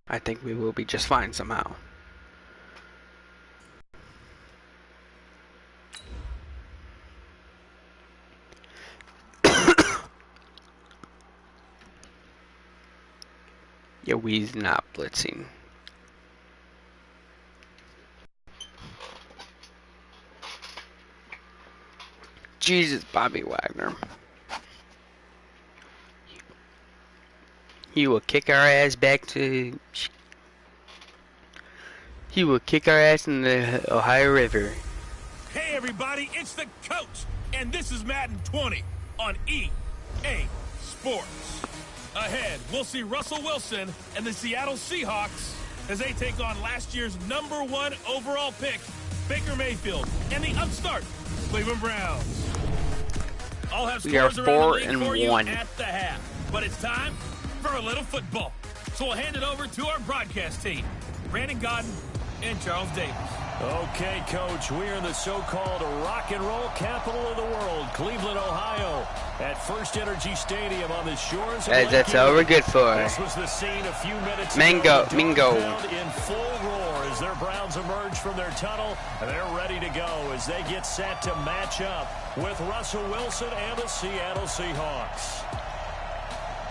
I think we will be just fine somehow. Yeah, we's not blitzing. Jesus, Bobby Wagner. He will kick our ass back to... He will kick our ass in the Ohio River. Hey everybody, it's the coach, and this is Madden 20 on EA Sports. Ahead, we'll see Russell Wilson and the Seattle Seahawks as they take on last year's #1 overall pick, Baker Mayfield, and the upstart Cleveland Browns. I'll have We are scores around the 4 league for and you 1 at the half, but it's time for a little football. So we'll hand it over to our broadcast team, Brandon Godden and Charles Davis. Okay, Coach, we're in the so-called rock and roll capital of the world, Cleveland, Ohio, at First Energy Stadium on the shores of Lake That's all we're good for. This was the scene a few minutes Mingo. ago. In full roar as their Browns emerge from their tunnel, and they're ready to go as they get set to match up with Russell Wilson and the Seattle Seahawks.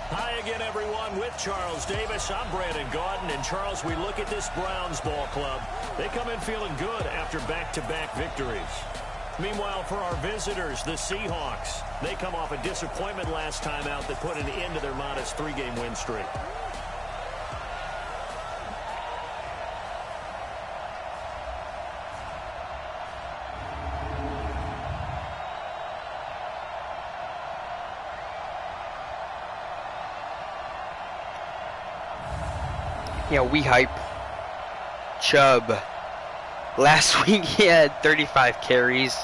Hi again, everyone, with Charles Davis. I'm Brandon Gaudin, and Charles, we look at this Browns ball club. They come in feeling good after back-to-back victories. Meanwhile, for our visitors, the Seahawks, they come off a disappointment last time out that put an end to their modest 3-game win streak. Yeah, we hype. Chubb. Last week he had 35 carries.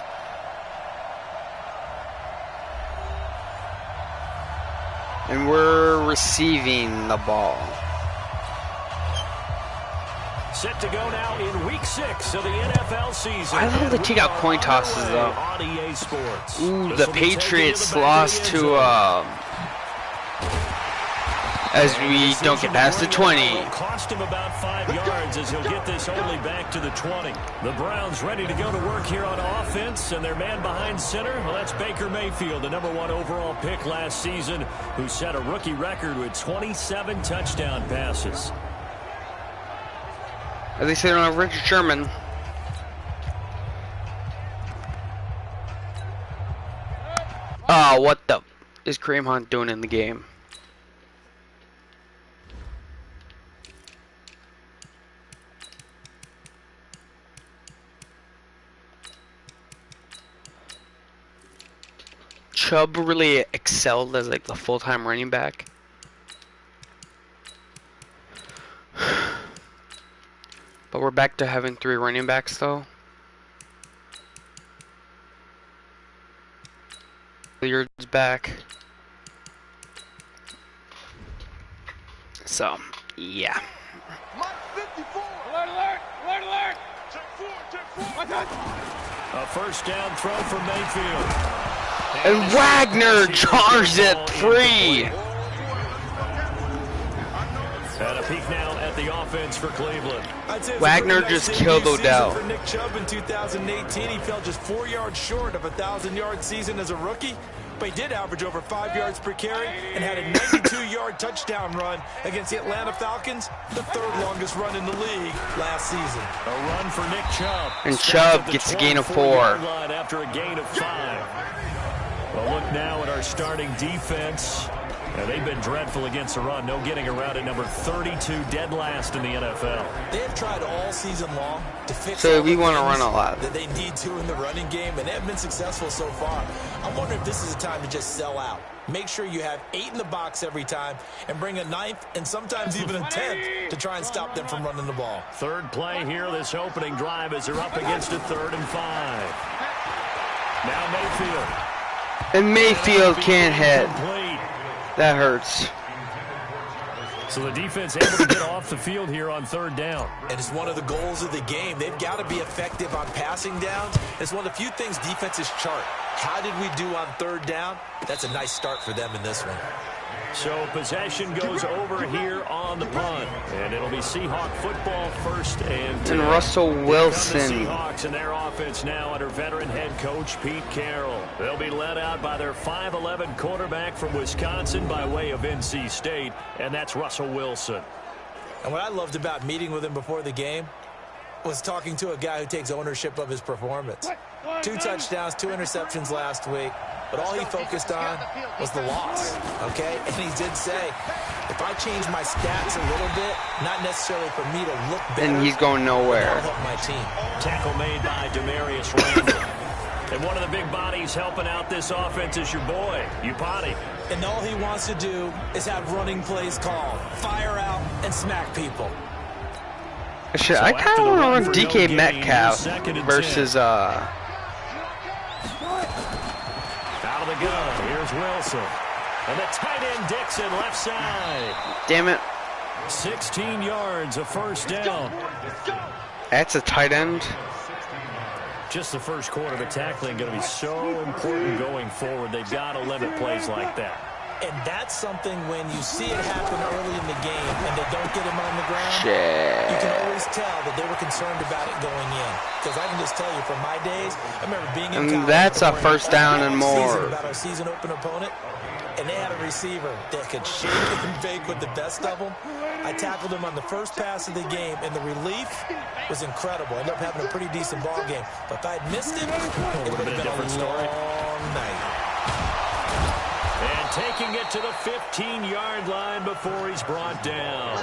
And we're receiving the ball. Set to go now in week 6 of the NFL season. I love to take out coin tosses though. Ooh, the Patriots lost to as we don't get past the 20. Cost him about 5 yards as he'll get this only back to the 20. The Browns ready to go to work here on offense, and their man behind center, well, that's Baker Mayfield, the #1 overall pick last season, who set a rookie record with 27 touchdown passes. At least they don't have Richard Sherman. Oh, what the is Kareem Hunt doing in the game? Chubb really excelled as like the full-time running back. But we're back to having 3 running backs though. Hilliard's back. So, yeah. A first down throw from Mayfield. And Wagner charged at 3. And a peek now at the offense for Cleveland. Wagner just killed Odell. For Nick Chubb in 2018, he fell just 4 yards short of a 1,000-yard season as a rookie, but he did average over 5 yards per carry and had a 92-yard touchdown run against the Atlanta Falcons, the 3rd longest run in the league last season. A run for Nick Chubb. And Chubb gets a gain of 4. After a gain of 5. Well, look now at our starting defense. Now, they've been dreadful against the run. No getting around at number 32, dead last in the NFL. They have tried all season long to fix So we want to run a lot. that they need to in the running game, and they have been successful so far. I'm wondering if this is a time to just sell out. Make sure you have 8 in the box every time and bring a 9th and sometimes even a 10th to try and stop them from running the ball. Third play here, this opening drive as they're up against a 3rd and 5. Now Mayfield. And Mayfield can't hit. That hurts. So the defense able to get off the field here on 3rd down. And it's one of the goals of the game. They've got to be effective on passing downs. It's one of the few things defenses chart. How did we do on 3rd down? That's a nice start for them in this one. So possession goes over here on the punt, and it'll be Seahawk football first and 10. And Russell Wilson. The Seahawks and their offense now under veteran head coach Pete Carroll. They'll be led out by their 5'11" quarterback from Wisconsin by way of NC State, and that's Russell Wilson. And what I loved about meeting with him before the game was talking to a guy who takes ownership of his performance. 2 touchdowns, 2 interceptions last week, but all he focused on was the loss, okay? And he did say, if I change my stats a little bit, not necessarily for me to look better, And he's going nowhere. that'll help my team. Tackle made by Demarius Randall. And one of the big bodies helping out this offense is your boy, Upati. And all he wants to do is have running plays called, fire out, and smack people. Shit, I kind of want to run DK Metcalf versus Out of the gun, here's Wilson. And the tight end Dixon left side. Damn it. 16 yards, a first down. That's a tight end. Just the first quarter, but tackling going to be so important going forward. They've got to limit plays like that. And that's something when you see it happen early in the game and they don't get him on the ground, Shit. you can always tell that they were concerned about it going in. Because I can just tell you from my days, I remember being in college. And that's a first down and more. About our season open opponent, and they had a receiver that could shake and bake with the best of them. I tackled him on the first pass of the game, and the relief was incredible. I ended up having a pretty decent ball game. But if I had missed him, it would have been a long night. And taking it to the 15-yard line before he's brought down.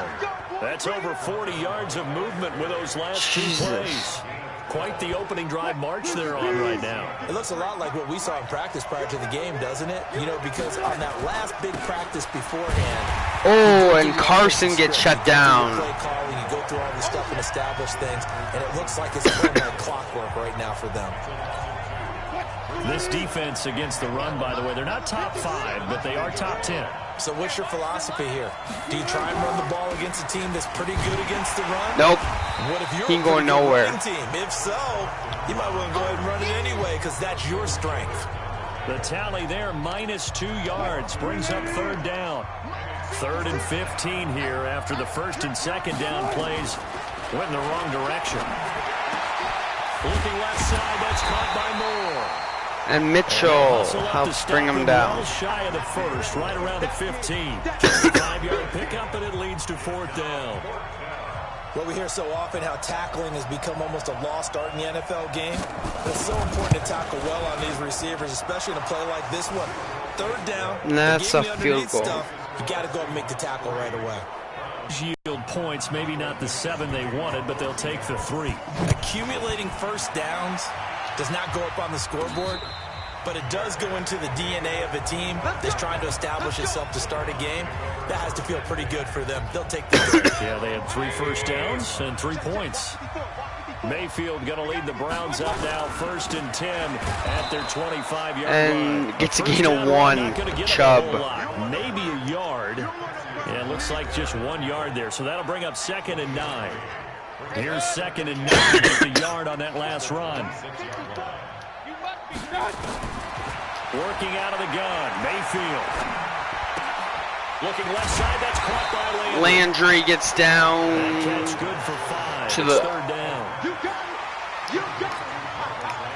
That's over 40 yards of movement with those last 2 plays. Quite the opening drive march they're on right now. It looks a lot like what we saw in practice prior to the game, doesn't it? You know, because on that last big practice beforehand. Oh, and Carson gets shut down. Play calling, you go through all this stuff and establish things, and it looks like it's going like clockwork right now for them. This defense against the run, by the way, they're not top 5, but they are top 10. So what's your philosophy here? Do you try and run the ball against a team that's pretty good against the run? Nope. What if you're He ain't going nowhere. Team? If so, you might want to go ahead and run it anyway because that's your strength. The tally there, -2 yards, brings up third down. 3rd and 15 here after the first and second down plays went in the wrong direction. Looking left side, that's caught by Moore. And Mitchell helps bring him down. Well shy of the first, right around the 15. Just a 5-yard pickup, and it leads to 4th down. Well, we hear so often how tackling has become almost a lost art in the NFL game. But it's so important to tackle well on these receivers, especially in a play like this one. 3rd down. And that's a field goal. You got to go and make the tackle right away. Yield points, maybe not the 7 they wanted, but they'll take the 3. Accumulating first downs does not go up on the scoreboard, but it does go into the DNA of a team that's trying to establish itself to start a game. That has to feel pretty good for them. They'll take the 3. Yeah, they had 3 first downs and 3 points. Mayfield going to lead the Browns up now, 1st and 10 at their 25-yard line. And gets a gain of 1. Chubb. Maybe a yard. Yeah, it looks like just 1 yard there. So that'll bring up 2nd and 9. Here's 2nd and 9, just a yard on that last run. Working out of the gun, Mayfield. Looking left side, that's caught by Landry. Landry gets down That's good for 5. to It's the 3rd down.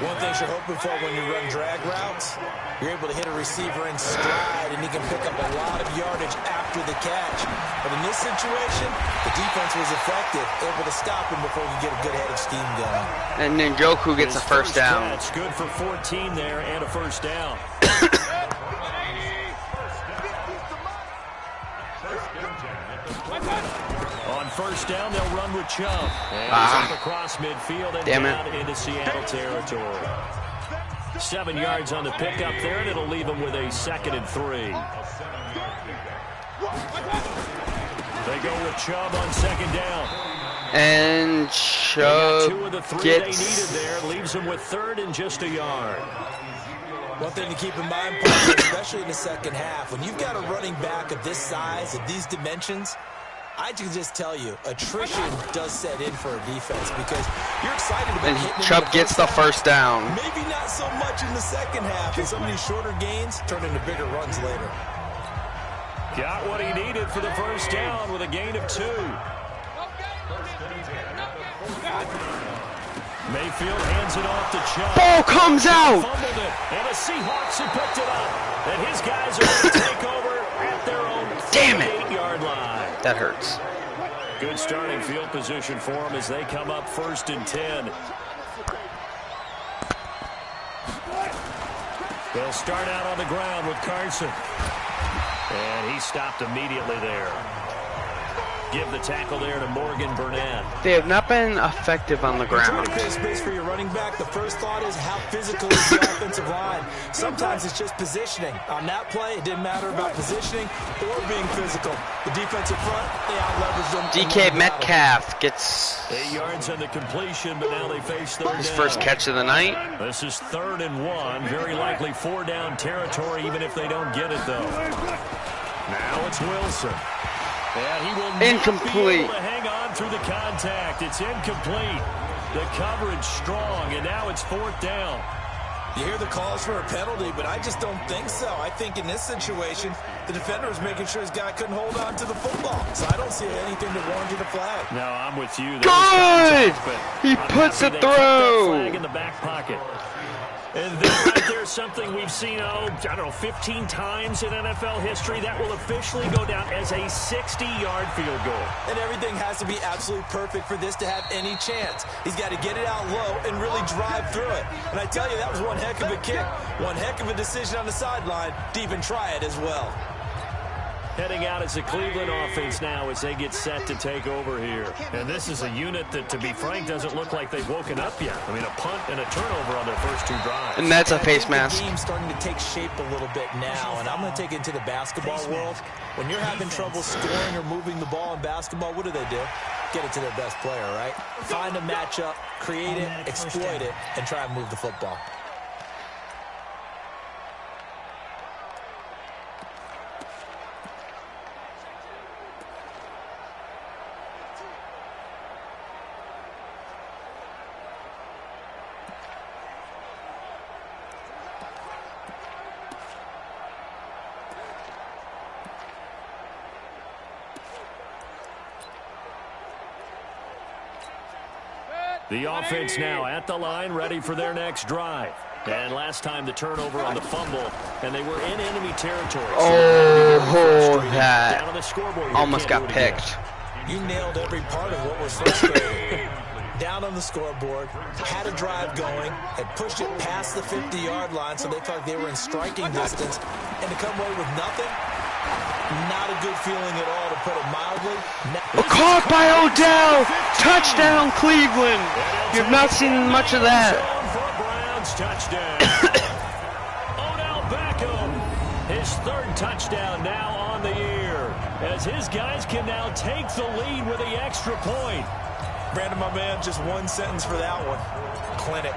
One thing you're hoping for when you run drag routes, you're able to hit a receiver in stride, and he can pick up a lot of yardage after the catch. But in this situation, the defense was effective, able to stop him before he could get a good head of steam going. and then Njoku gets a first down. That's good for 14 there and a first down. On first down, they'll run with Chubb. And he's up across midfield and down into Seattle territory. 7 yards on the pickup there, and it'll leave them with a 2nd and 3. They go with Chubb on 2nd down. And Chubb 2 of the 3 gets... they needed there, leaves them with 3rd and just a yard. One thing to keep in mind, Paul, especially in the second half, when you've got a running back of this size, of these dimensions, I can just tell you, attrition does set in for a defense because you're excited about And hitting Chubb gets the first down. Maybe not so much in the second half, and some of these shorter gains turn into bigger runs later. Got what he needed for the first down with a gain of 2. Mayfield hands it off to Chubb. Ball comes out. Fumbled it, and the Seahawks have picked it up. And his guys are going to take over at their own 8-yard line. That hurts. Good starting field position for them as they come up 1st and 10. They'll start out on the ground with Carson. And he stopped immediately there. Give the tackle there to Morgan Burnett. They have not been effective on the ground. Trying to create space for your running back. The first thought is how physical is the offensive line. Sometimes it's just positioning. On that play, it didn't matter about positioning or being physical. The defensive front, they out-leveraged them. DK Metcalf gets 8 yards on the completion, but now they face 3rd his down. first catch of the night. This is 3rd and 1. Very likely 4-down territory, even if they don't get it, though. Now it's Wilson. And he will not Incomplete. be able to hang on through the contact. It's incomplete. The coverage strong, and now it's 4th down. You hear the calls for a penalty, but I just don't think so. I think in this situation, the defender was making sure his guy couldn't hold on to the football. So I don't see anything to warrant you the flag. No, I'm with you. Good! Contact, He puts a throw. Flag in the back pocket. And that right there is something we've seen, I don't know, 15 times in NFL history. That will officially go down as a 60-yard field goal. And everything has to be absolutely perfect for this to have any chance. He's got to get it out low and really drive through it. And I tell you, that was one heck of a kick. One heck of a decision on the sideline to even try it as well. Heading out as the Cleveland offense now as they get set to take over here. And this is a unit that, to be frank, doesn't look like they've woken up yet. I mean, a punt and a turnover on their first 2 drives. And that's a face mask. The game's starting to take shape a little bit now, and I'm going to take it to the basketball world. When you're having trouble scoring or moving the ball in basketball, what do? Get it to their best player, right? Find a matchup, create it, exploit it, and try and move the football. The offense now at the line, ready for their next drive. And last time the turnover on the fumble, and they were in enemy territory. Oh, that down on the scoreboard, almost got picked. You nailed every part of what was frustrating. Down on the scoreboard, had a drive going, had pushed it past the 50-yard line, so they felt like they were in striking distance, and to come away with nothing, not a good feeling at all, to put it mildly. Caught by Odell! Touchdown, Cleveland! You have not seen much of that. Touchdown. Odell Beckham, his 3rd touchdown now on the year, as his guys can now take the lead with the extra point. Brandon, my man, just one sentence for that one. Clinic.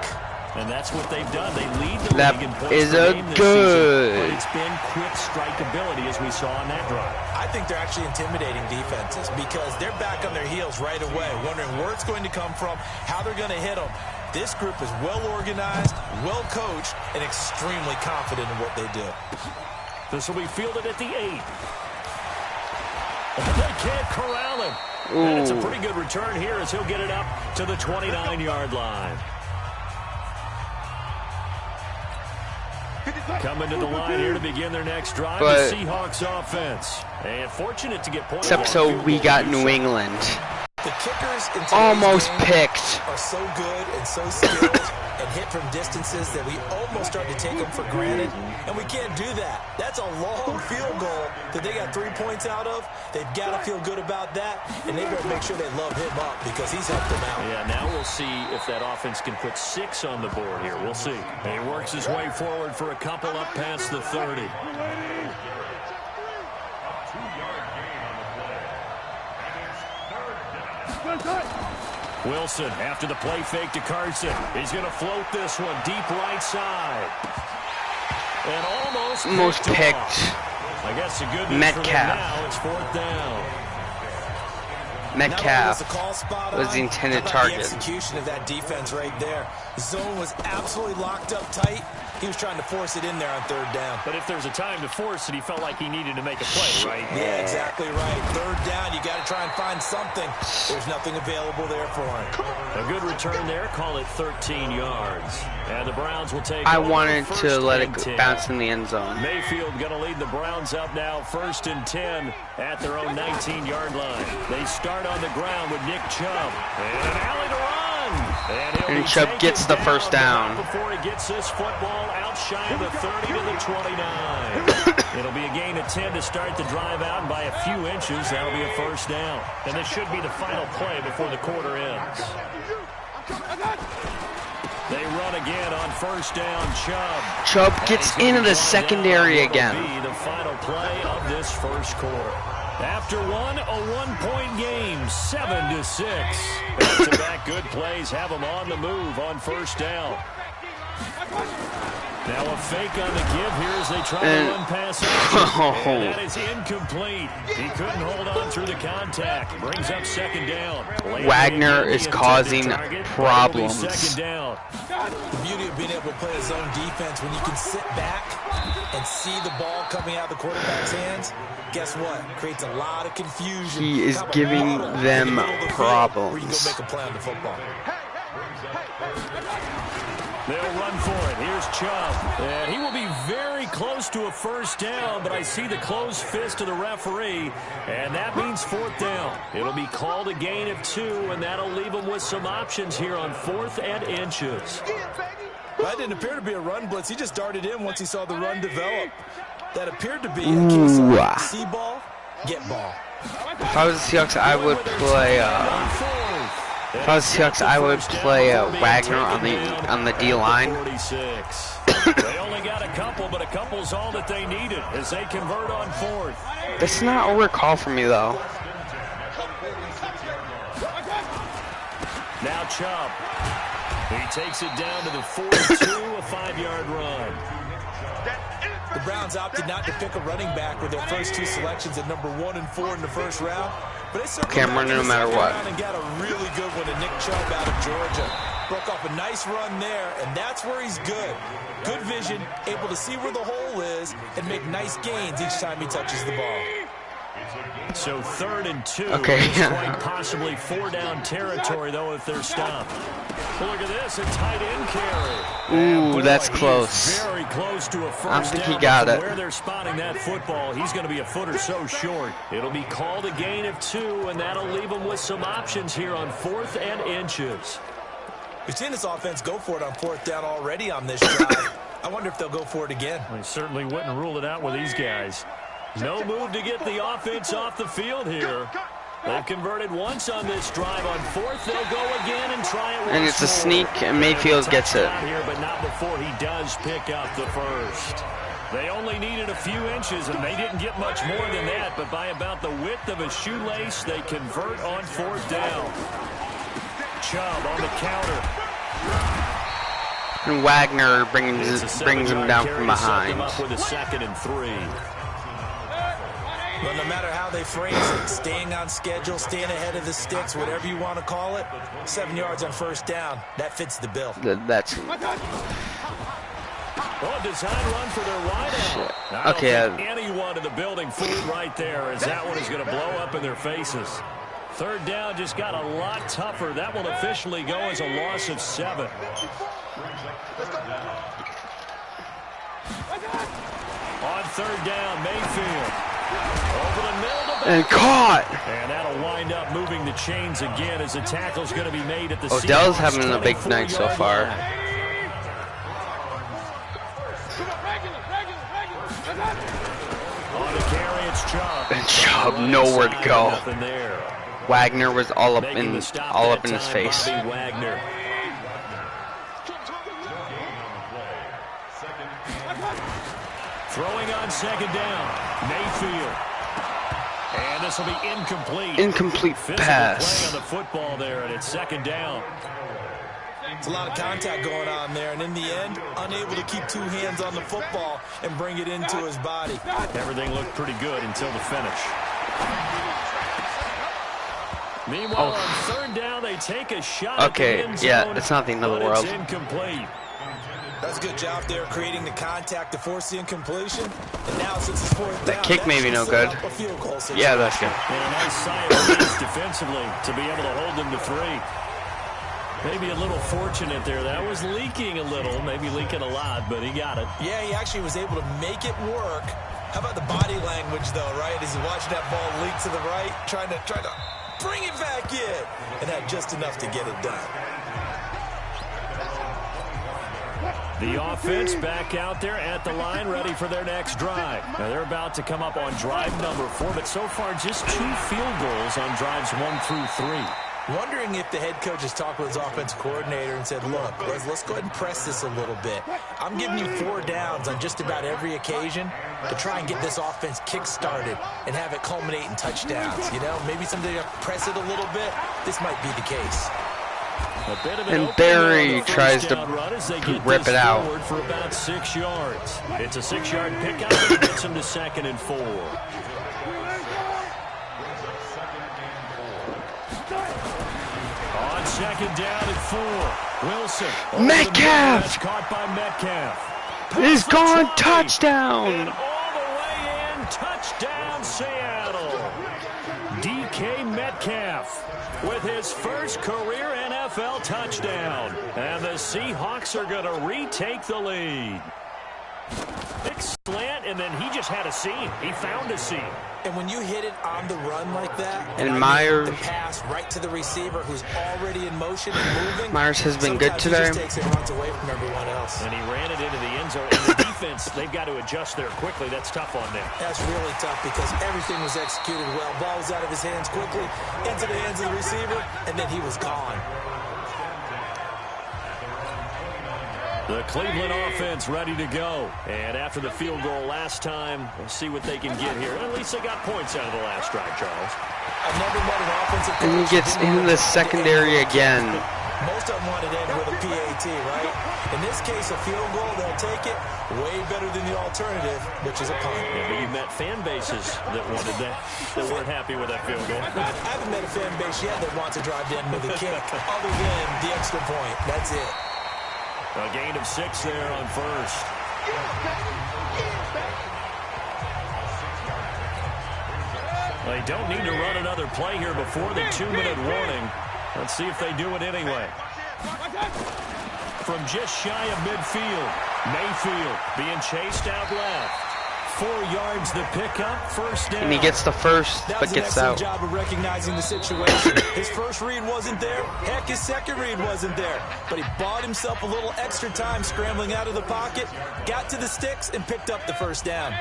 And that's what they've done. They lead the That league in points is per a game this good. season, but it's been quick strikeability as we saw on that drive. I think they're actually intimidating defenses because they're back on their heels right away, wondering where it's going to come from, how they're going to hit them. This group is well organized, well coached, and extremely confident in what they do. This will be fielded at the 8. They can't corral him. And it's a pretty good return here as he'll get it up to the 29-yard line. Coming to the line here to begin their next drive, the Seahawks offense. And fortunate to get points. This episode, we got New England. The kickers in Almost picked. Are so good and so skilled and hit from distances that we almost start to take them for granted, and we can't do that. That's a long field goal that they got 3 points out of. They've got to feel good about that, and they better make sure they love him up because he's helped them out. Yeah, now we'll see if that offense can put 6 on the board here. We'll see. And he works his way forward for a couple up past the 30. Wilson, after the play fake to Carson, he's going to float this one deep right side. And almost picked. I guess the good news Metcalf. for them now, it's 4th down. Metcalf was the intended target. The execution of that defense right there. The zone was absolutely locked up tight. He was trying to force it in there on third down. But if there's a time to force it, he felt like he needed to make a play, right? Yeah, exactly right. Third down, you got to try and find something. There's nothing available there for him. A good return there. Call it 13 yards. And the Browns will take I wanted to let it bounce in the end zone. Mayfield going to lead the Browns up now, 1st and 10 at their own 19-yard line. They start on the ground with Nick Chubb. And an alley to run. And Chubb gets the first down. Before he gets this football out shy of the 30 to the 29. It'll be a gain of 10 to start the drive out, and by a few inches, that'll be a first down. And this should be the final play before the quarter ends. They run again on first down. Chubb gets into the secondary again. Be the final play of this first quarter. After a one-point game, 7-6. Back-to-back good plays have them on the move on first down. Now a fake on the give here as they try to run past it. And that is incomplete. He couldn't hold on through the contact. Brings up second down. Wagner is causing problems. Second down. The beauty of being able to play a zone defense when you can sit back and see the ball coming out of the quarterback's hands, guess what? Creates a lot of confusion. He is giving them problems. Where you can go make a play on the football. They'll run for it. Here's Chubb. And he will be very close to a first down, but I see the closed fist of the referee, and that means fourth down. It'll be called a gain of 2, and that'll leave them with some options here on 4th and inches. That didn't appear to be a run blitz. He just darted in once he saw the run develop. That appeared to be a case of see ball, get ball. If I was the Seahawks, I would play. If I was the Seahawks, I would play Wagner on the D line. They only got a couple, but a couple's all that they needed as they convert on 4th. That's not a weird call for me, though. Now Chubb. He takes it down to the 42, a 5-yard run. The Browns opted not to pick a running back with their first 2 selections at number 1 and 4 in the first round. But they I'm running no matter what. And got a really good one to Nick Chubb out of Georgia. Broke off a nice run there, and that's where he's good. Good vision, able to see where the hole is, and make nice gains each time he touches the ball. So 3rd and 2. Okay. Quite possibly 4-down territory, though, if they're stopped. Well, look at this, a tight end carry. Ooh, that's close. Very close to a first down. I don't think he got it. Where they're spotting that football, he's going to be a foot or so short. It'll be called a gain of 2, and that'll leave them with some options here on 4th and inches. We've seen this offense go for it on 4th down already on this drive. I wonder if they'll go for it again. They certainly wouldn't rule it out with these guys. No move to get the offense off the field here. They've converted once on this drive. On 4th, they'll go again and try it once And it's a more. sneak, and Mayfield gets it. Here, but not before he does pick up the first. They only needed a few inches, and they didn't get much more than that. But by about the width of a shoelace, they convert on 4th down. Chubb on the counter. And Wagner brings him down from behind. Up with a 2nd and 3. But no matter how they phrase it, staying on schedule, staying ahead of the sticks, whatever you want to call it, 7 yards on first down, that fits the bill. That's... Well, design run for their wideout. Okay. I don't think anyone in the building fooled right there, as that one is going to blow up in their faces. 3rd down just got a lot tougher. That will officially go as a loss of 7. On 3rd down, Mayfield. Over the middle to and caught. And that'll wind up moving the chains again as the tackle's going to be made at the Odell's having a big night so far. On the carry, it's Chubb. And Chubb nowhere to go. Wagner was all up in his face. Wagner. Throwing on 2nd down, Mayfield. And this will be incomplete. Incomplete pass. Play on the football there, and it's 2nd down. It's a lot of contact going on there, and in the end, unable to keep 2 hands on the football and bring it into his body. Everything looked pretty good until the finish. Meanwhile, on third down, they take a shot. Okay, at the end yeah, zone, it's not the end of the but world. It's incomplete. That's a good job there, creating the contact to force the incompletion. And now, since it's fourth down, That kick may be no good. Yeah, that's good. And a nice sign of release defensively to be able to hold them to 3. Maybe a little fortunate there. That was leaking a little, maybe leaking a lot, but he got it. Yeah, he actually was able to make it work. How about the body language, though, right? As he's watching that ball leak to the right, trying to bring it back in, and had just enough to get it done. The offense back out there at the line, ready for their next drive. Now, they're about to come up on drive number 4, but so far just 2 field goals on drives 1 through 3. Wondering if the head coach has talked with his offensive coordinator and said, look, let's go ahead and press this a little bit. I'm giving you 4 downs on just about every occasion to try and get this offense kick-started and have it culminate in touchdowns. You know, maybe somebody to press it a little bit. This might be the case. And Barry tries to rip it out. For about 6 yards. It's a 6-yard pickup that gets him to 2nd and 4. On 2nd down and 4. Wilson. Metcalf! Caught by Metcalf. He's gone, touchdown! And all the way in, touchdown Seattle. DK Metcalf with his first career NFL touchdown. And the Seahawks are going to retake the lead. Big slant, and then he just had a seam. He found a seam. And when you hit it on the run like that, and Myers, the pass right to the receiver who's already in motion and moving. Myers has been good today. He just takes it and runs away from everyone else. And he ran it into the end zone. And the defense, they've got to adjust there quickly. That's tough on them. That's really tough because everything was executed well. Ball was out of his hands quickly, into the hands of the receiver, and then he was gone. The Cleveland offense ready to go. And after the field goal last time, we'll see what they can get here. At least they got points out of the last drive, Charles. I've never met an offensive coach. And he gets in the secondary again. Most of them want it in with a PAT, right? In this case, a field goal, they'll take it way better than the alternative, which is a punt. Yeah, but you met fan bases that wanted that weren't happy with that field goal. I haven't met a fan base yet that wants to drive to end with a kick, other than the extra point. That's it. A gain of 6 there on first. They don't need to run another play here before the 2-minute warning. Let's see if they do it anyway. From just shy of midfield, Mayfield being chased out left. 4 yards to pick up, first down. And he gets the first, but gets out. That was an excellent job of recognizing the situation. His first read wasn't there. Heck, his second read wasn't there. But he bought himself a little extra time scrambling out of the pocket, got to the sticks, and picked up the first down.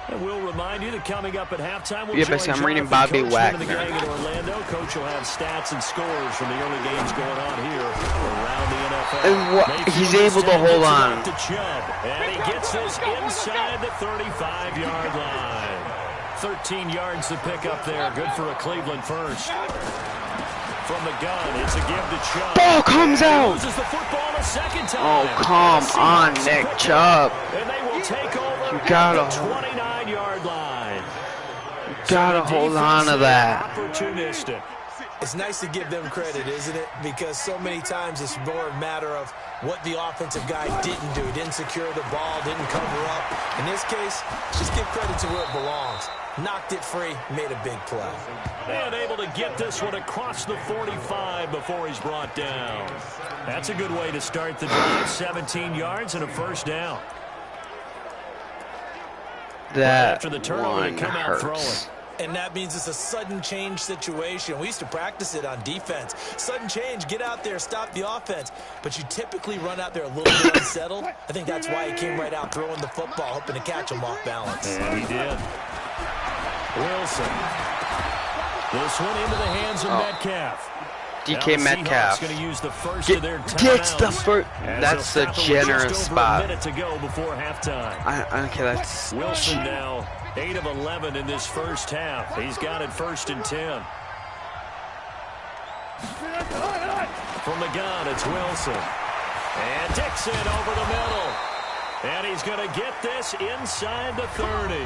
And we'll remind you that coming up at halftime, we'll basically, I'm reading Bobby Wagner. The gang in Orlando. Coach will have stats and scores from the early games going on here around the NFL. And he's able to hold on. To Chubb, and he gets this inside the 35-yard line. 13 yards to pick up there. Good for a Cleveland first. From the gun, it's a give to Chubb. Ball comes out. Loses the football a second time. Oh, come on, Nick Chubb. And they will take over You gotta at the 29-yard line. Gotta hold on to that. Opportunistic. It's nice to give them credit, isn't it? Because so many times it's more a matter of what the offensive guy didn't do. Didn't secure the ball, didn't cover up. In this case, just give credit to where it belongs. Knocked it free, made a big play. And able to get this one across the 45 before he's brought down. That's a good way to start the drive. 17 yards and a first down. That after the turnover, one they come out throwing. hurts. And that means it's a sudden change situation. We used to practice it on defense. Sudden change, get out there, stop the offense. But you typically run out there a little bit unsettled. I think that's why he came right out throwing the football, hoping to catch him off balance. And he did. Wilson. This one into the hands of Metcalf. DK Metcalf going to use the first of their gets the timeouts. first. That's the generous spot. A minute to go before halftime. Okay, that's Wilson now 8 of 11 in this first half. He's got it 1st and 10. From the gun, it's Wilson. And Dixon over the middle. And he's going to get this inside the 30.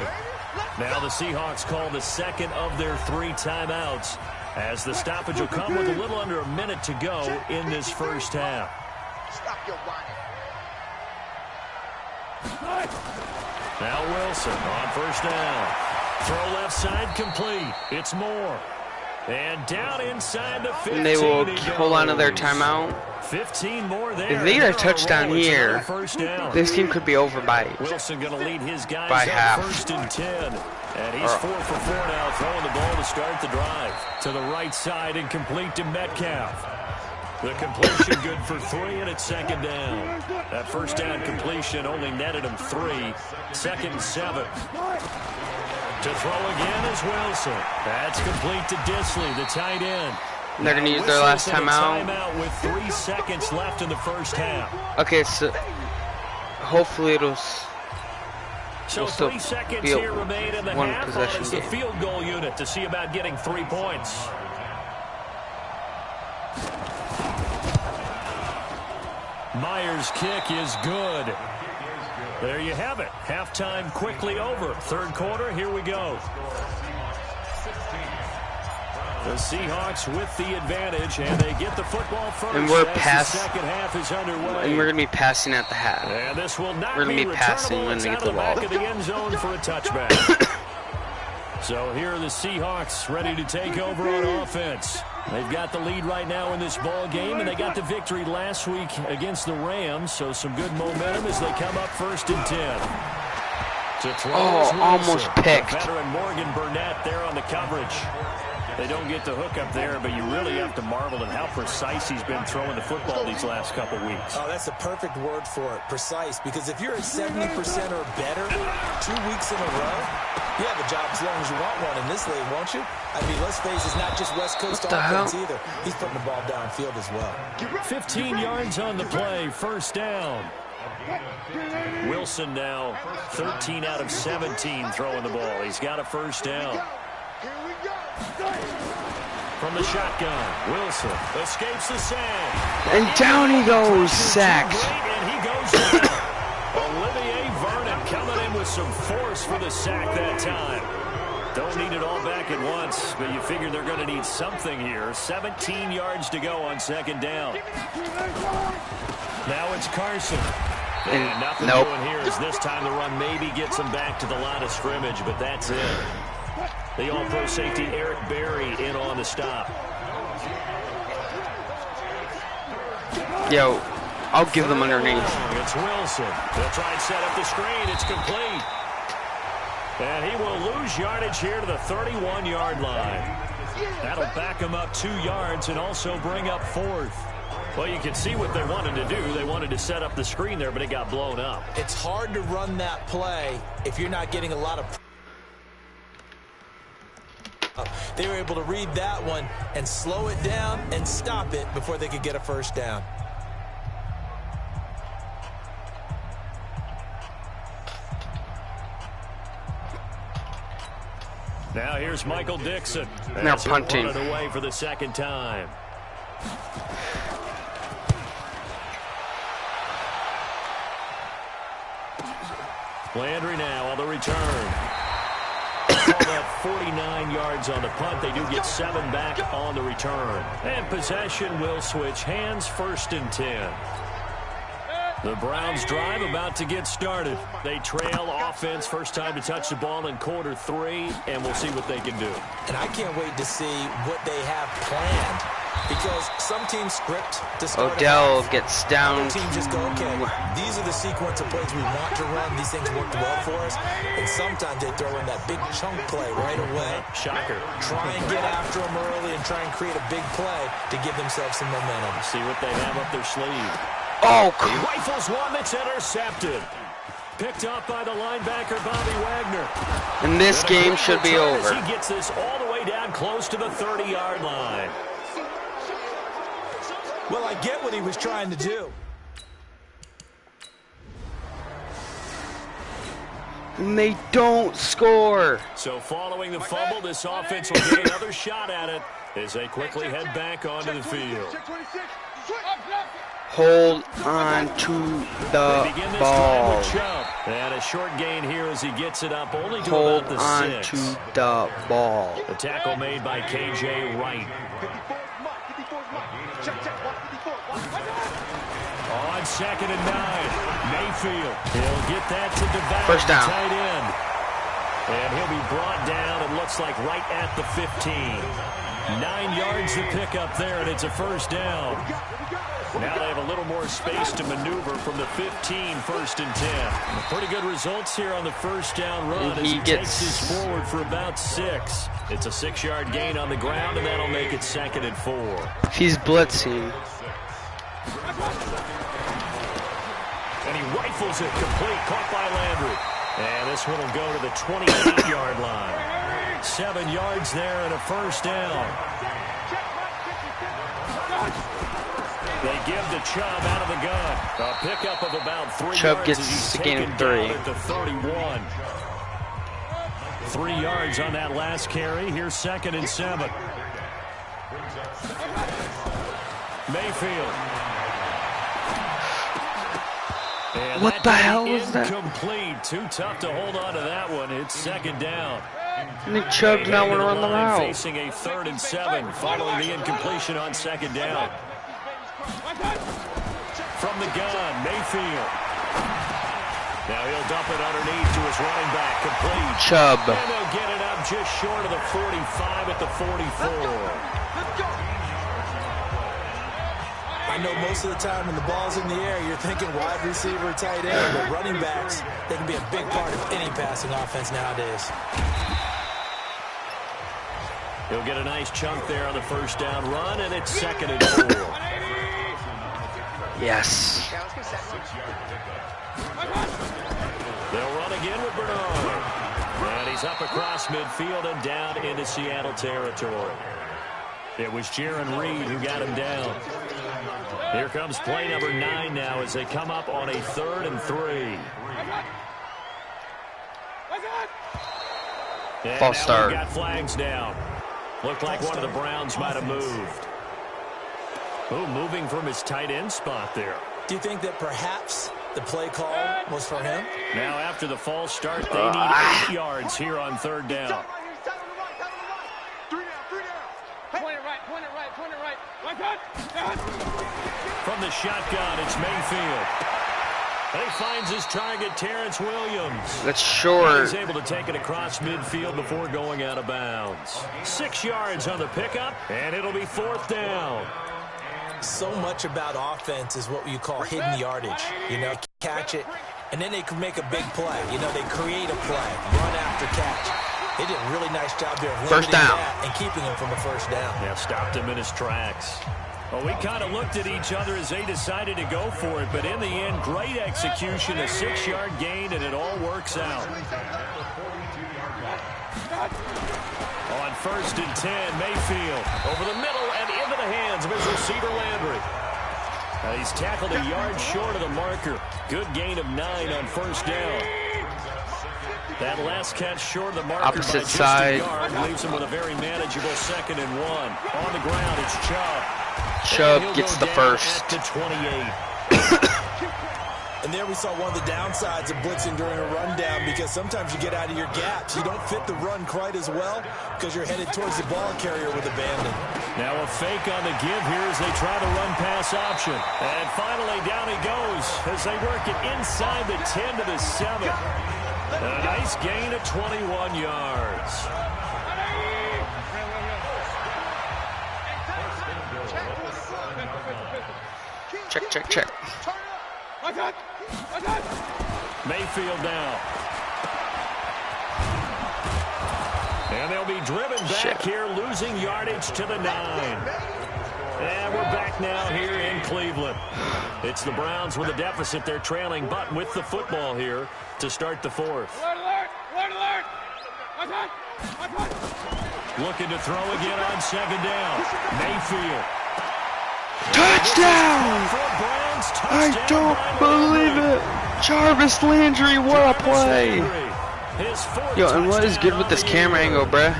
Now the Seahawks call the second of their 3 timeouts. as the stoppage will come with a little under a minute to go in this first half. Stop your whining. Now Wilson on first down. Throw left side complete. It's Moore. And down inside the 15. And they will hold on to their timeout. 15 more there. If they get a touchdown here, this team could be over by Wilson going to lead his guys by up half. first and 10. And he's 4 for 4 now, throwing the ball to start the drive. To the right side and complete to Metcalf. The completion good for 3, and it's second down. That first down completion only netted him 3. Second and 7. To throw again is Wilson. That's complete to Disley, the tight end. They're going to use their last timeout. With 3 seconds left in the first half. Okay, so hopefully it'll So 3 seconds be here remain in the one half. possession It's the game. field goal unit to see about getting 3 points. Myers' kick is good. There you have it. Halftime quickly over. Third quarter, here we go. The Seahawks with the advantage, and they get the football first. And we're The second half is underway. And we're going to be passing at the half. And this will not We're going to be be passing when returnable. they It's get the out ball. of the back of the end zone for a touchback. So here are the Seahawks ready to take over on offense. They've got the lead right now in this ball game, and they got the victory last week against the Rams, so some good momentum as they come up first and 10. To throw is Wilson. Almost picked. The veteran Morgan Burnett there on the coverage. They don't get the hook up there, but you really have to marvel at how precise he's been throwing the football these last couple weeks. Oh, that's a perfect word for it, precise, because if you're at 70% or better 2 weeks in a row, you have a job as long as you want one in this league, won't you? I mean, let's face it, it's not just West Coast offense either. He's putting the ball downfield as well. 15 yards on the play, first down. Wilson now 13 out of 17 throwing the ball. He's got a first down. From the shotgun, Wilson escapes the sack. And down he goes, sacked. And he goes down. Olivier Vernon coming in with some force for the sack that time. Don't need it all back at once, but you figure they're going to need something here. 17 yards to go on second down. Now it's Carson. And nothing doing here as this time the run maybe gets him back to the line of scrimmage, but that's it. The all-pro safety Eric Berry in on the stop. Yo, I'll give them underneath. It's Wilson. They'll try and set up the screen. It's complete. And he will lose yardage here to the 31-yard line. That'll back him up 2 yards and also bring up 4th. Well, you can see what they wanted to do. They wanted to set up the screen there, but it got blown up. It's hard to run that play if you're not getting a lot of... They were able to read that one and slow it down and stop it before they could get a first down. Now here's Michael Dixon. Now punting. It away for the second time. Landry now on the return. That 49 yards on the punt. They do get 7 back on the return. And possession will switch hands, first and 10. The Browns drive about to get started. They trail offense, first time to touch the ball in quarter 3, and we'll see what they can do. And I can't wait to see what they have planned, because some teams script to start. Odell gets down. Other teams just go, okay, these are the sequence of plays we want to run. These things worked well for us. And sometimes they throw in that big chunk play right away. Shocker. Try and get after them early and try and create a big play to give themselves some momentum. See what they have up their sleeve. Oh, He rifles one that's intercepted. Picked up by the linebacker, Bobby Wagner. and this game should be over. He gets this all the way down close to the 30-yard line. Well, I get what he was trying to do. And they don't score. So following the fumble, this offense will get another shot at it as they quickly head back onto the field. Hold on to the They begin this drive ball. with Chubb. And a short gain here as he gets it up only to Hold about the on 6. to the ball. The tackle made by KJ Wright. On 2nd and 9, Mayfield. He'll get that to Devine, First down. tight end. And he'll be brought down, it looks like right at the 15. 9 yards to pick up there, and it's a first down. Now they have a little more space to maneuver from the 15, 1st and 10. Pretty good results here on the first down run as he takes this forward for about 6. It's a 6-yard gain on the ground, and that'll make it 2nd and 4. He's blitzing. And he rifles it complete, caught by Landry. And this one will go to the 28-yard line. 7 yards there and a first down. They give to Chubb out of the gun. A pickup of about 3 Chubb yards gets as he's the gain taken of down 3. at the 31. 3 yards on that last carry. Here's 2nd and 7. Mayfield. And what the hell was that? Incomplete. Too tough to hold on to that one. It's 2nd down. Nick Chubb now want to run the route. Facing a 3rd and 7 following the incompletion on 2nd down. From the gun, Mayfield. Now he'll dump it underneath to his running back, complete. Chubb. And they'll get it up just short of the 45 at the 44. I know most of the time when the ball's in the air, you're thinking wide receiver, tight end, but running backs, they can be a big part of any passing offense nowadays. He'll get a nice chunk there on the first down run, and it's 2nd and 4. Yes. They'll run again with Bernard. And he's up across midfield and down into Seattle territory. It was Jaron Reed who got him down. Here comes play number 9 now as they come up on a 3rd and 3. And False start. Got flags down. Looked like one of the Browns might have moved. Oh, moving from his tight end spot there. Do you think that perhaps the play call was for him? Now after the false start, they need 8 yards here on 3rd down. From the shotgun, it's Mayfield. And he finds his target, Terrence Williams. That's short. He's able to take it across midfield before going out of bounds. 6 yards on the pickup, and it'll be 4th down. So much about offense is what you call hidden yardage. You know, catch it, and then they can make a big play. You know, they create a play, run after catch. They did a really nice job there of limiting that and keeping him from a first down. Yeah, stopped him in his tracks. Well, we kind of looked at each other as they decided to go for it, but in the end, great execution, a 6-yard gain, and it all works out. On 1st and 10, Mayfield over the middle and into the hands of his receiver, Landry. He's tackled a yard short of the marker. Good gain of 9 on 1st down. That last catch short of the marker Opposite by just side. a yard leaves him with a very manageable 2nd and 1. On the ground, it's Chubb. Chubb gets the first. At the 28. And there we saw one of the downsides of blitzing during a rundown, because sometimes you get out of your gaps. You don't fit the run quite as well because you're headed towards the ball carrier with abandon. Now a fake on the give here as they try the run-pass option. And finally down he goes as they work it inside the 10 to the 7. A nice gain of 21 yards. Check. Mayfield now. And they'll be driven back here, losing yardage to the 9. And we're back now here in Cleveland. It's the Browns with a deficit. They're trailing, but with the football here to start the 4th. Looking to throw again on 2nd down. Mayfield. Touchdown! I don't believe it. Jarvis Landry, what a play. Yo, and what is good with this camera angle, bruh?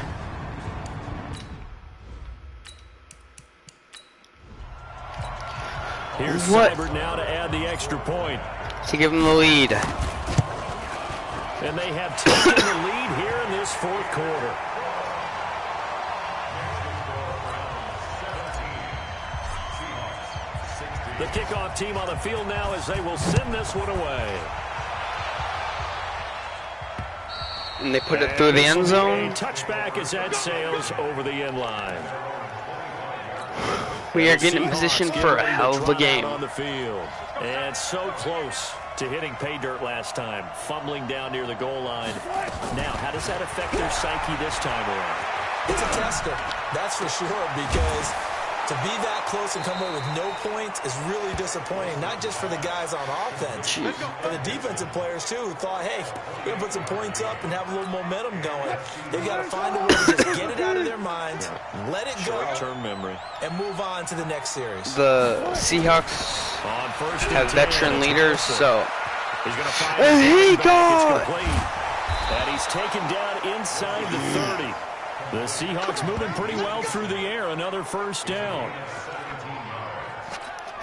Here's Seibert now to add the extra point. To give him the lead. And they have taken the lead here in this fourth quarter. The kickoff team on the field now as they will send this one away. And they put it through the end zone. Touchback as that sails over the end line. We are getting in position for a hell of a game. On the field. And so close to hitting pay dirt last time. Fumbling down near the goal line. Now, how does that affect their psyche this time around? It's a tester, that's for sure, because to be that close and come away with no points is really disappointing, not just for the guys on offense, but the defensive players, too, who thought, hey, we're going to put some points up and have a little momentum going. They've got to find a way to just get it out of their minds, let it go, short-term memory, and move on to the next series. The Seahawks have veteran leaders, so... And he got... And he's taken down inside the 30. The Seahawks moving pretty well through the air. Another first down.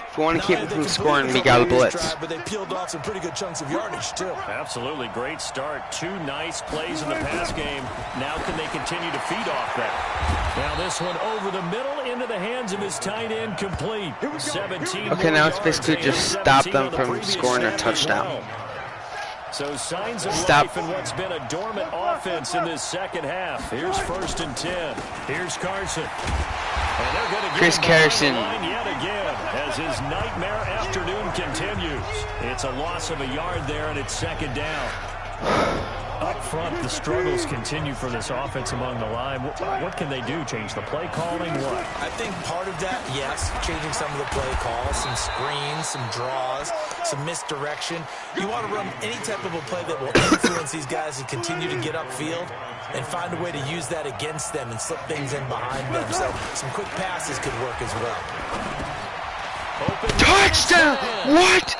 If we want to keep them from scoring, we got to blitz. But they peeled off some pretty good chunks of yardage, too. Absolutely. Great start. 2 nice plays in the pass game. Now can they continue to feed off that? Now this one over the middle into the hands of his tight end, complete. 17. Okay, now it's basically just stop them from scoring a touchdown. So signs of life in what's been a dormant offense in this second half. Here's 1st and 10. Here's Carson. And they're going to get Chris Carson yet again as his nightmare afternoon continues. It's a loss of a yard there, and it's 2nd down. Up front, the struggles continue for this offense among the line. What can they do? Change the play calling? What? I think part of that, yes, changing some of the play calls, some screens, some draws, some misdirection. You want to run any type of a play that will influence these guys to continue to get upfield and find a way to use that against them and slip things in behind them. So some quick passes could work as well. Touchdown! What?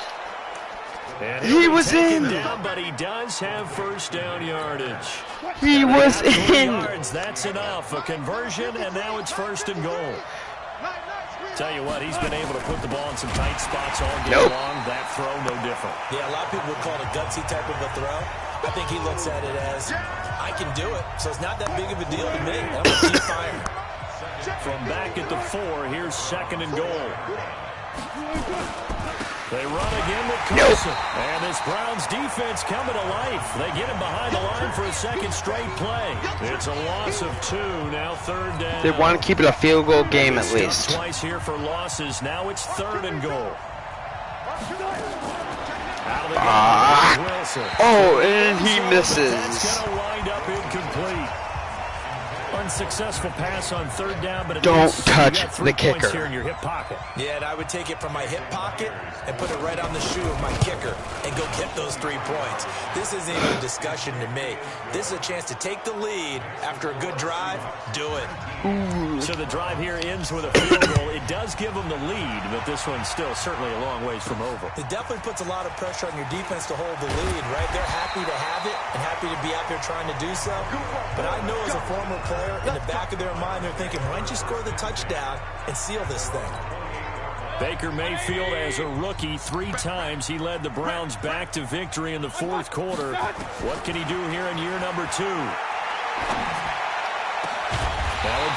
He was in. Down, but he does have 1st down yardage. He was in. Yards, that's enough. A conversion, and now it's 1st and goal. Tell you what, he's been able to put the ball in some tight spots all game long. That throw, no different. Yeah, a lot of people would call it a gutsy type of a throw. I think he looks at it as, I can do it, so it's not that big of a deal to me. I'm going to keep firing. From back at the 4, here's 2nd and goal. They run again with Carson. And this Browns defense coming to life. They get him behind the line for a 2nd straight play. It's a loss of 2. Now 3rd down. They want to keep it a field goal game at least. Twice here for losses. Now it's 3rd and goal. Out of the game, Wilson. Oh, and he misses. That's going to wind up incomplete. Unsuccessful pass on 3rd down, but don't touch the kicker. Here in your hip pocket. Yeah, and I would take it from my hip pocket and put it right on the shoe of my kicker and go get those 3 points. This isn't even a discussion to me. This is a chance to take the lead after a good drive. Do it. Ooh. So the drive here ends with a field goal. It does give them the lead, but this one's still certainly a long ways from over. It definitely puts a lot of pressure on your defense to hold the lead, right? They're happy to have it and happy to be out there trying to do so. But I know as a former player, in the back of their mind, they're thinking, why don't you score the touchdown and seal this thing? Baker Mayfield, as a rookie, 3 times he led the Browns back to victory in the 4th quarter. What can he do here in year number 2?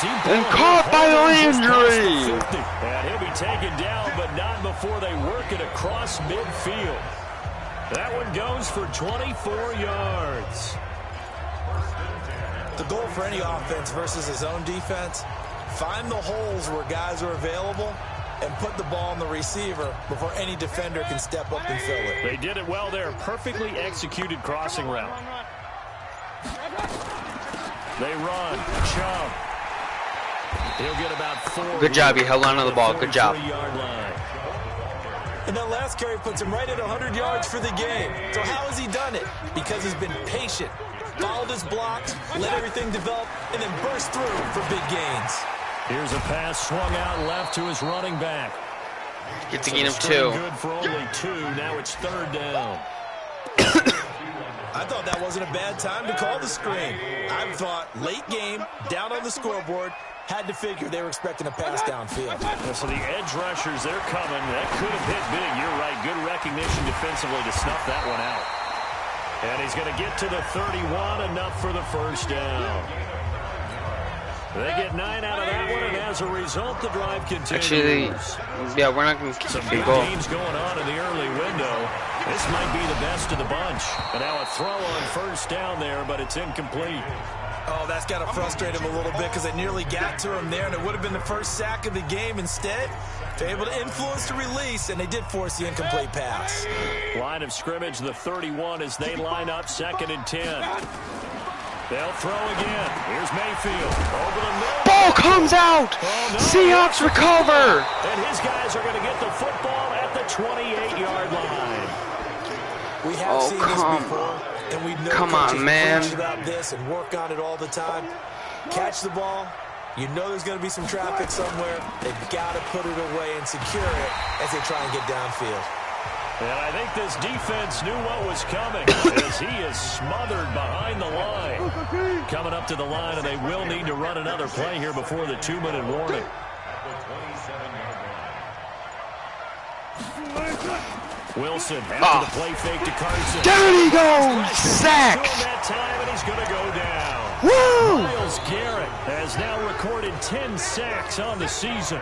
And caught by Landry. And he'll be taken down, but not before they work it across midfield. That one goes for 24 yards. The goal for any offense versus his own defense, find the holes where guys are available and put the ball on the receiver before any defender can step up and fill it. They did it well there. Perfectly executed crossing route. They run. Chubb. He'll get about 4. Good job. You held on to the ball. Good job. And that last carry puts him right at 100 yards for the game. So how has he done it? Because he's been patient, followed his blocks, let everything develop, and then burst through for big gains. Here's a pass swung out left to his running back. Get to get him 2. Good for only 2. Now it's 3rd down. I thought that wasn't a bad time to call the screen. I thought late game, down on the scoreboard, had to figure they were expecting a pass downfield. Yeah, so the edge rushers, they're coming. That could have hit big. You're right. Good recognition defensively to snuff that one out. And he's going to get to the 31, enough for the first down. They get 9 out of that one, and as a result, the drive continues. Actually, yeah, we're not going to kick a field goal. Games going on in the early window. This might be the best of the bunch. And now a throw on first down there, but it's incomplete. Oh, that's got to frustrate him a little bit because they nearly got to him there, and it would have been the first sack of the game. Instead, they're able to influence the release, and they did force the incomplete pass. Line of scrimmage, the 31, as they line up 2nd and 10. They'll throw again. Here's Mayfield. Over the middle. Ball comes out. Oh, no. Seahawks recover. And his guys are going to get the football at the 28-yard line. We have seen this before, and we know coaches preach about this and work on it all the time. Catch the ball. You know there's going to be some traffic somewhere. They've got to put it away and secure it as they try and get downfield. And I think this defense knew what was coming as he is smothered behind the line. Coming up to the line, and they will need to run another play here before the 2-minute warning. Wilson after the play fake to Carson. Down he goes! Sacked! That time, and he's going to go down. Woo! Myles Garrett has now recorded 10 sacks on the season.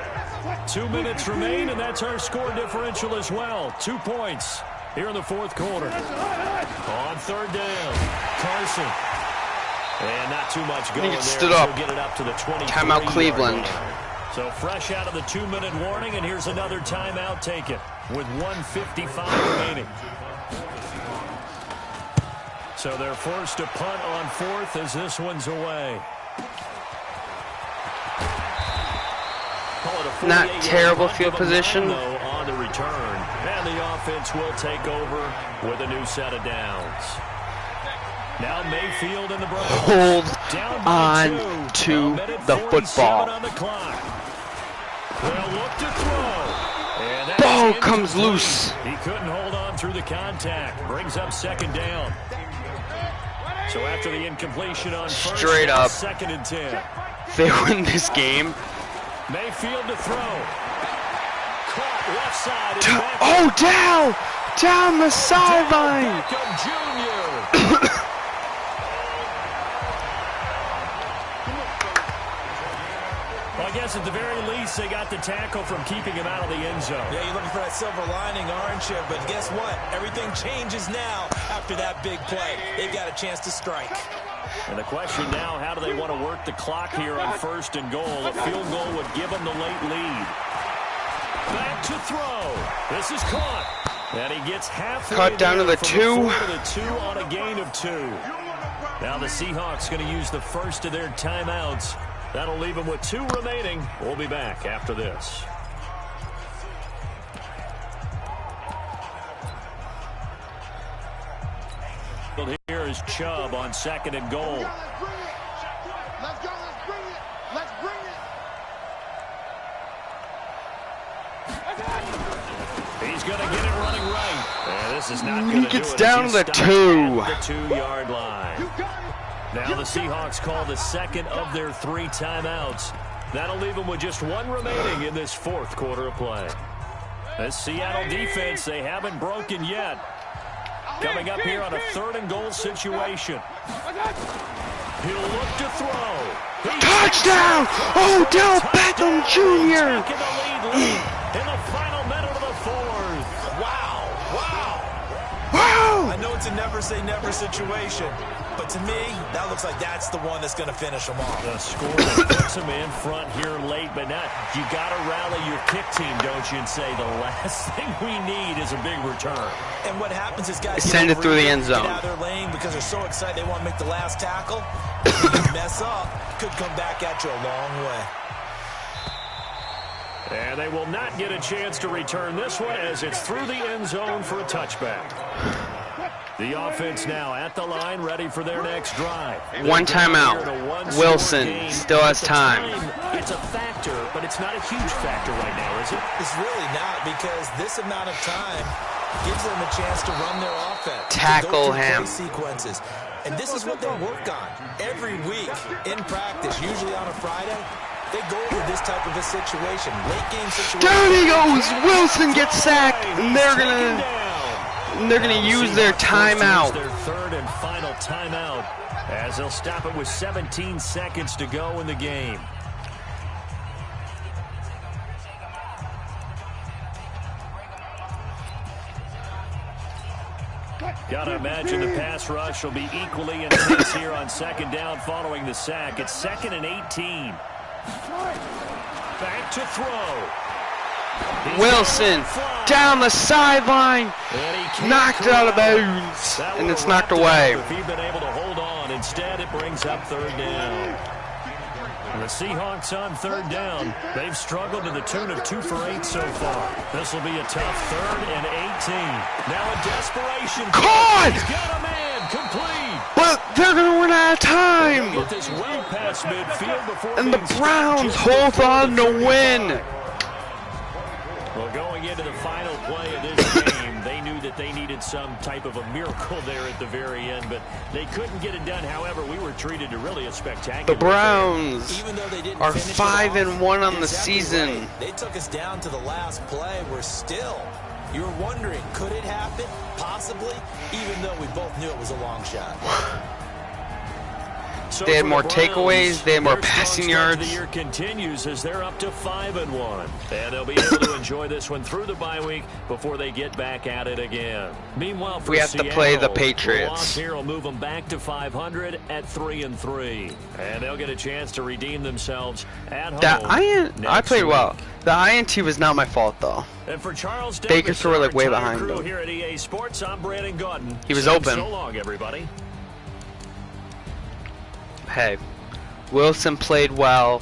2 minutes remain, and that's our score differential as well. 2 points here in the 4th quarter. On 3rd down, Carson. And not too much going there. Stood up. Get it up to the 23. Timeout Cleveland. So fresh out of the 2-minute warning, and here's another timeout taken with 1:55 remaining. So they're forced to punt on 4th as this one's away. Not terrible field position. On the return, and the offense will take over with a new set of downs. Now Mayfield in the break. Hold on to the football. On the clock. They'll look to throw. And ball comes loose. He couldn't hold on through the contact. Brings up 2nd down. So after the incompletion on first, straight up, 2nd and 10. They win this game. Mayfield to throw. Caught left side. Down the sideline. Well, I guess at the very least they got the tackle from keeping him out of the end zone. Yeah, you're looking for that silver lining, aren't you? But guess what? Everything changes now after that big play. They've got a chance to strike. And the question now, how do they want to work the clock here on 1st and goal? A field goal would give them the late lead. Back to throw. This is caught. And he gets halfway. Cut down to the 2. The 2 on a gain of 2. Now the Seahawks going to use the first of their timeouts. That'll leave them with 2 remaining. We'll be back after this. Here is Chubb on 2nd and goal. Let's go. Let's bring it. Let's bring it. He's going to get it running right. And this is not going to do it. He gets down to the 2. The 2-yard line. Now the Seahawks call the 2nd of their 3 timeouts. That'll leave them with just 1 remaining in this 4th quarter of play. This Seattle defense, they haven't broken yet. Coming up here on a 3rd and goal situation. He'll look to throw. Touchdown! Odell Beckham Jr. In the final minute of the 4th. Wow. I know it's a never say never situation, but to me, that looks like that's the one that's going to finish them off. The score that puts them in front here late, but now you got to rally your kick team, don't you, and say the last thing we need is a big return. And what happens is guys send it through the end zone. Get out of their lane because they're so excited they want to make the last tackle. If you mess up, could come back at you a long way. And they will not get a chance to return this one as it's through the end zone for a touchback. The offense now at the line, ready for their next drive. 1 timeout. Wilson still has time. It's a factor, but it's not a huge factor right now, is it? It's really not, because this amount of time gives them a chance to run their offense. Tackle him. Sequences. And this is what they work on every week in practice, usually on a Friday. They go over this type of a situation, late game situation. Down he goes! Wilson gets sacked, and they're gonna And they're going to use their timeout. Their third and final timeout as they'll stop it with 17 seconds to go in the game. Gotta imagine the pass rush will be equally intense here on second down following the sack. It's 2nd and 18. Back to throw. Wilson down the sideline, knocked it out of bounds, and it's knocked away. If he'd been able to hold on, instead it brings up third down. The Seahawks on third down. They've struggled to the tune of 2 for 8 so far. This will be a tough 3rd and 18. Now in desperation. Caught! He's got a man complete. But they're going to run out of time. Get this well past midfield before And the Browns hold on to win. Well, going into the final play of this game, they knew that they needed some type of a miracle there at the very end, but they couldn't get it done. However, we were treated to really a spectacular The Browns Even though they didn't are finish it 5-1 off, on the exactly season. right. They took us down to the last play. We're still, you were wondering, could it happen? Possibly, even though we both knew it was a long shot. So They had for more the Browns, takeaways, they had more their strong passing start to yards. The year continues as they're up to 5-1, and they'll be able to enjoy this one through the bye week before they get back at it again. Meanwhile, for We have to play the Seattle, Patriots. the loss here will move them back to 500 at 3-3, and they'll get a chance to redeem themselves at home. I next played well. week. The INT was not my fault though. And for Charles Baker Davis, threw, like, our way entire behind crew him. here at EA Sports, I'm Brandon Gaudin. He was Saying open. So long, everybody. Hey, Wilson played well.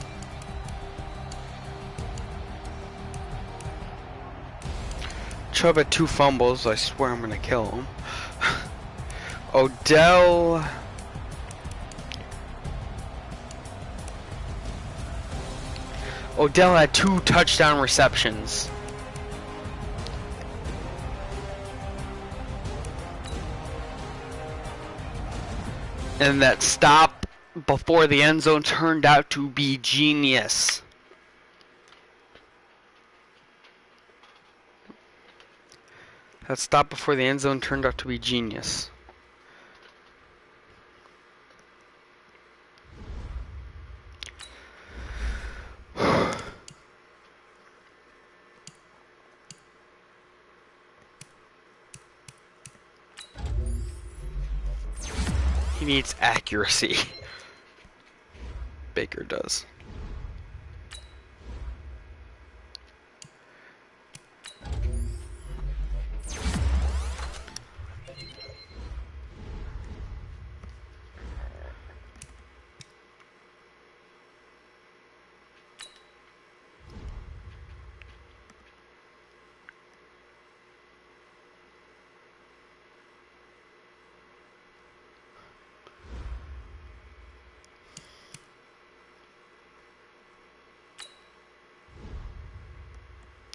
Chubb had 2 fumbles. I swear I'm gonna kill him. Odell had 2 touchdown receptions. And that stop before the end zone turned out to be genius. That stop before the end zone turned out to be genius. He needs accuracy. Baker does.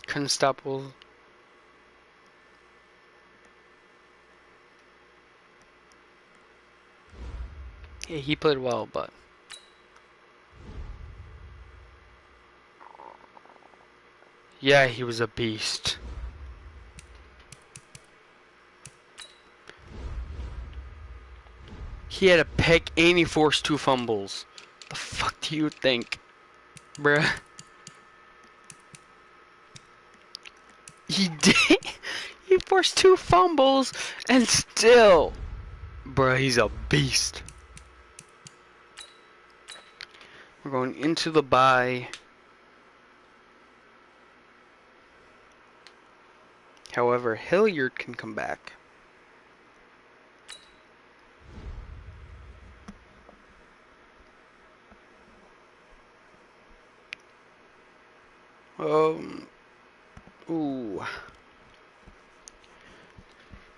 Couldn't stop Wolves. Yeah, he played well, but yeah, he was a beast. He had a pick and he forced 2 fumbles. The fuck do you think, bruh? He did. He forced 2 fumbles and still, bruh, he's a beast. We're going into the bye. However, Hilliard can come back. Ooh.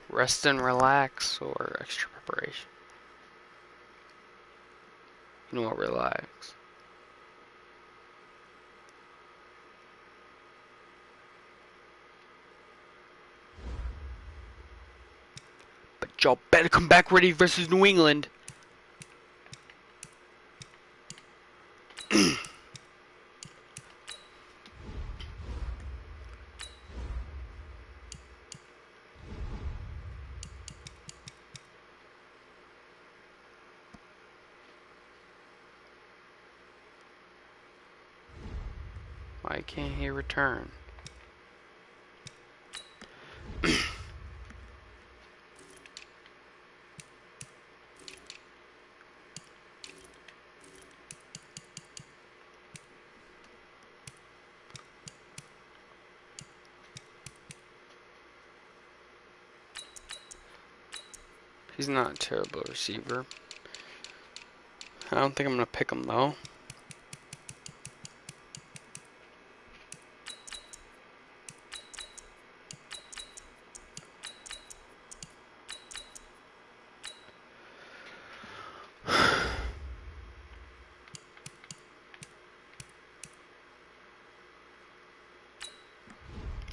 Rest and relax or extra preparation? You know what, relax. But y'all better come back ready versus New England. Why can't he return? He's not a terrible receiver. I don't think I'm going to pick him, though.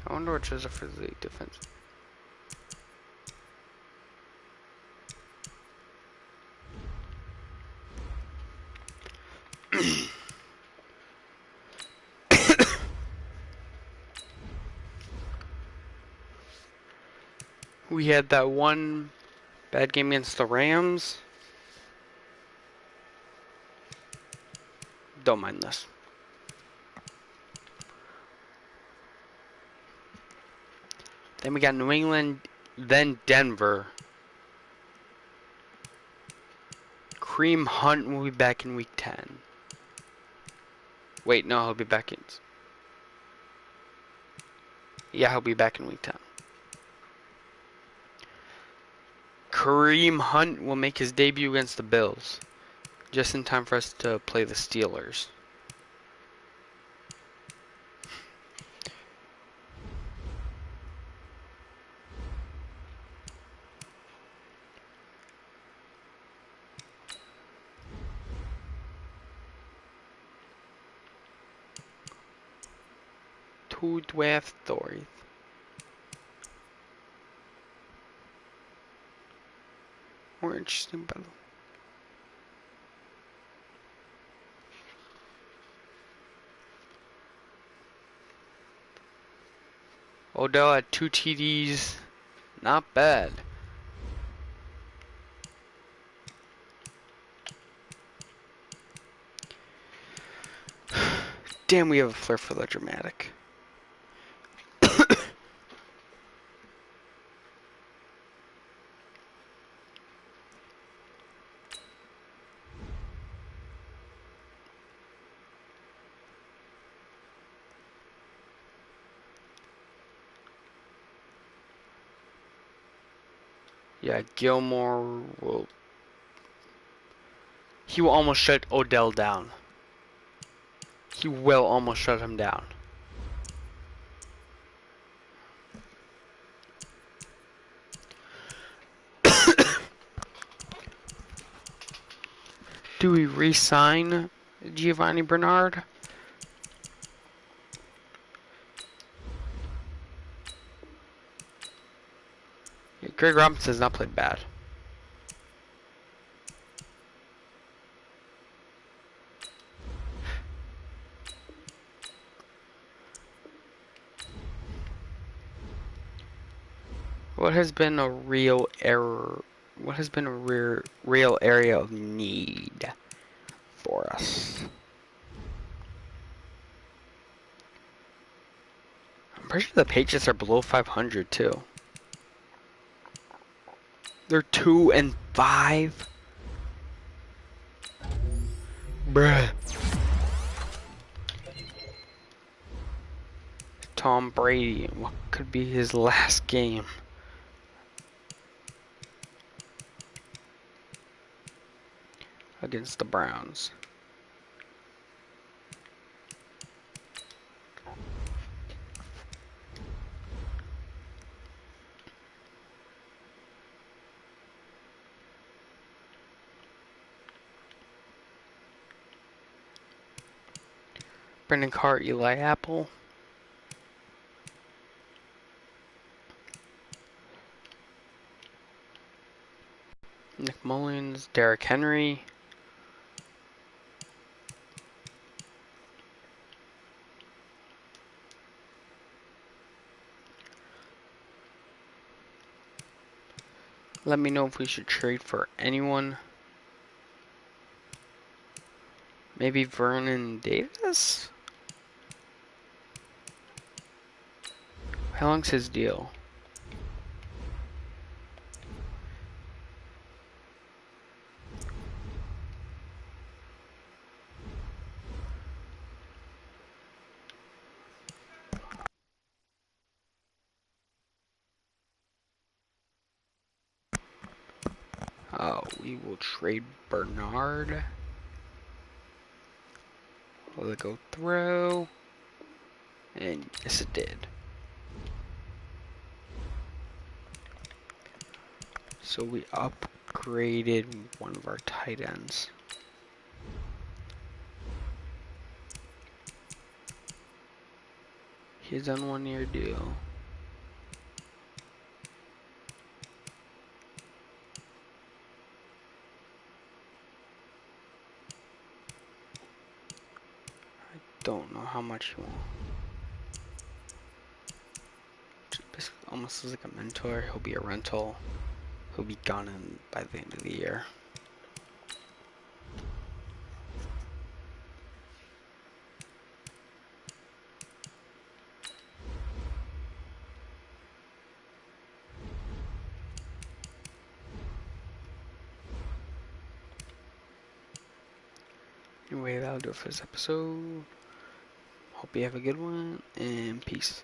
I wonder which is for the defense. We had that one bad game against the Rams. Don't mind this. Then we got New England, then Denver. Kareem Hunt will be back in week 10. Wait, no, he'll be back in... Yeah, he'll be back in week 10. Kareem Hunt will make his debut against the Bills. Just in time for us to play the Steelers. Two draft stories. More interesting, by the way. Odell had 2 TDs. Not bad. Damn, we have a flair for the dramatic. Yeah, Gilmore will... He will almost shut Odell down. He will almost shut him down. Do we re-sign Giovanni Bernard? Yeah, Greg Robinson has not played bad. What has been a real error? What has been a real area of need for us? I'm pretty sure the Patriots are below 500 too. They're 2-5. Bruh. Tom Brady, what could be his last game? Against the Browns. Brendan Carr, Eli Apple. Nick Mullins, Derrick Henry. Let me know if we should trade for anyone. Maybe Vernon Davis? How long's his deal? We will trade Bernard. Will it go through? And yes, it did. So we upgraded one of our tight ends. He's on 1-year deal. Don't know how much you want. Just almost as like a mentor. He'll be a rental. He'll be gone by the end of the year. Anyway, that'll do it for this episode. Hope you have a good one, and peace.